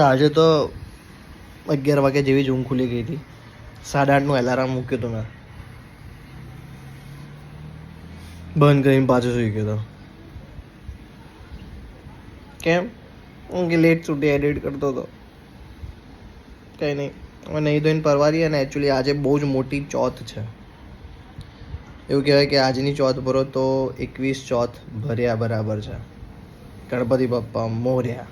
આજે તો 11 વાગે જેવી જ ઊંઘ ખુલી ગઈ હતી. 8:30નું એલાર્મ મૂક્યું હતું મેં, બંધ કરીને પાછો સુઈ ગયો હતો. કેમ? હું લેટ સુધી એડિટ કરતો હતો. કંઈ નહીં, હવે નહીં ધોઈને પરવારી. અને એકચ્યુઅલી આજે બહુ જ મોટી ચોથ છે. એવું કહેવાય કે આજની ચોથ ભરો તો 21 ચોથ ભર્યા બરાબર છે. ગણપતિ બાપ્પા મોર્યા.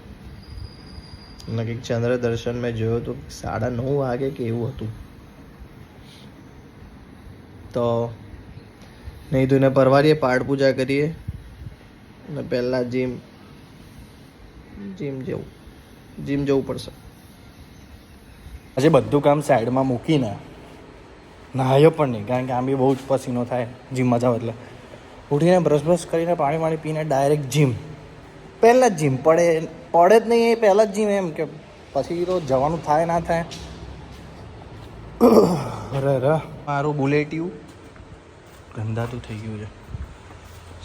અને કંઈક ચંદ્ર દર્શન મેં જોયું હતું 9:30 વાગે કે એવું હતું. તો નહીં ધોઈને પરવારીએ, પાઠ પૂજા કરીએ અને પહેલાં જીમ જવું પડશે. આજે બધું કામ સાઈડમાં મૂકીને નહાયો પણ નહીં, કારણ કે આમ બી બહુ જ પસીનો થાય જીમમાં જાવ એટલે. ઉઠીને બ્રશ કરીને પાણી પીને ડાયરેક્ટ જીમ. પહેલાં જ જીમ પડે જ નહીં, એ પહેલાં જ જીમ. એમ કે પછી તો જવાનું થાય ના થાય. અરે મારું બુલેટિયું ગંદાતું થઈ ગયું છે,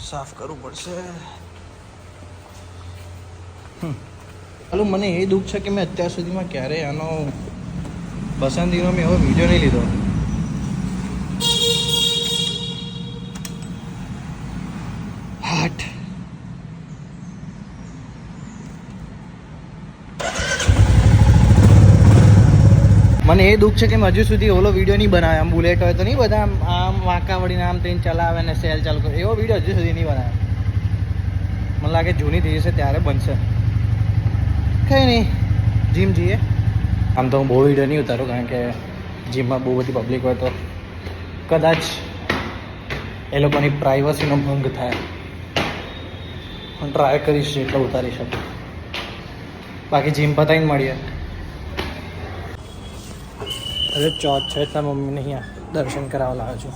સાફ કરવું પડશે. ચાલો, મને એ દુઃખ છે કે મેં અત્યાર સુધીમાં ક્યારેય આનો પસંદગીનો મેં એવો વિડીયો નહીં લીધો. હાટ મને એ દુઃખ છે કે મેં હજુ સુધી ઓલો વિડીયો નહીં બનાવ્યો. આમ બુલેટ હોય તો નહીં બધા આમ વાંકા વળીને આમ થઈને ચલાવે ને સેલ ચાલુ કરે, એવો વિડીયો હજુ સુધી નહીં બનાવ્યો. મને લાગે જૂની થઈ જશે ત્યારે બનશે. કંઈ નહીં, જીમ જઈએ. આમ તો હું બહુ વિડીયો નહીં ઉતારું, કારણ કે જીમમાં બહુ બધી પબ્લિક હોય તો કદાચ એ લોકોની પ્રાઇવસીનો ભંગ થાય. હું ટ્રાય કરીશ એટલો ઉતારી શકું. બાકી જીમ પતાવીને મળીએ. અરે ચોથ છે એટલે મમ્મીને અહીંયા દર્શન કરાવવા લાવ્યો છું.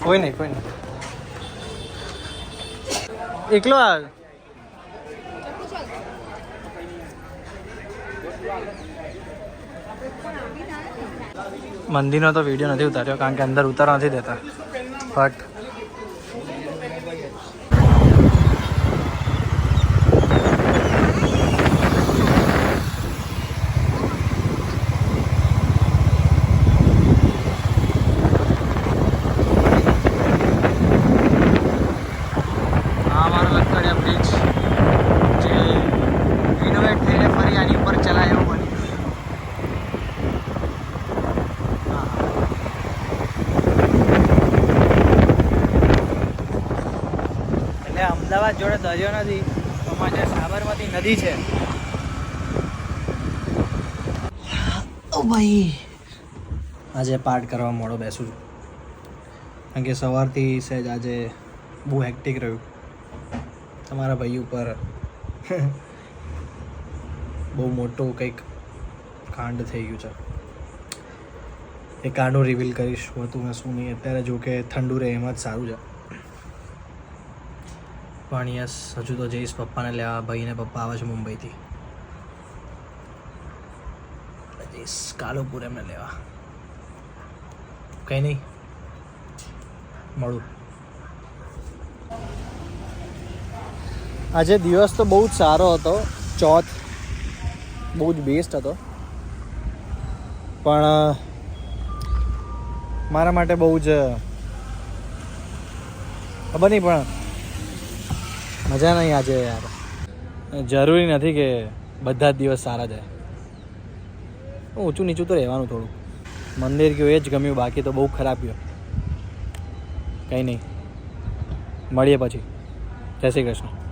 કોઈ નહીં એકલો આવ. મંદિરનો તો વિડીયો નથી ઉતાર્યો, કારણ કે અંદર ઉતારવા નથી દેતા. બટ અમદાવાદ જોડે દરિયો નથી, તો જે સાબરમતી નદી છે. ઓ ભાઈ, આજે પાઠ કરવા મોડો બેસું છું, કારણ કે સવારથી સહેજ આજે બહુ હેક્ટિક રહ્યું. તમારા ભાઈ ઉપર બહુ મોટું કંઈક કાંડ થઈ ગયું છે. એ કાંડ હું રિવીલ કરીશ, હતું મેં શું નહીં. અત્યારે જો કે ઠંડુ રહે એમાં જ સારું છે. પણ યસ, હજુ તો જઈશ પપ્પાને લેવા. ભાઈને પપ્પા આવે છે મુંબઈથી. જઈશ કાલુપુર એમને લેવા. કંઈ નહીં, મળું. આજે દિવસ તો બહુ જ સારો હતો. ચોથ બહુ જ બેસ્ટ હતો, પણ મારા માટે બહુ જ ખબર નહીં, પણ મજા નહીં આજે યાર. જરૂરી નથી કે બધા જ દિવસ સારા જાય. ઊંચું નીચું તો રહેવાનું થોડું. મંદિર ગયો એ જ ગમ્યું, બાકી તો બહુ ખરાબ ગયો. કંઈ નહીં, મળીએ પછી. જય શ્રી કૃષ્ણ.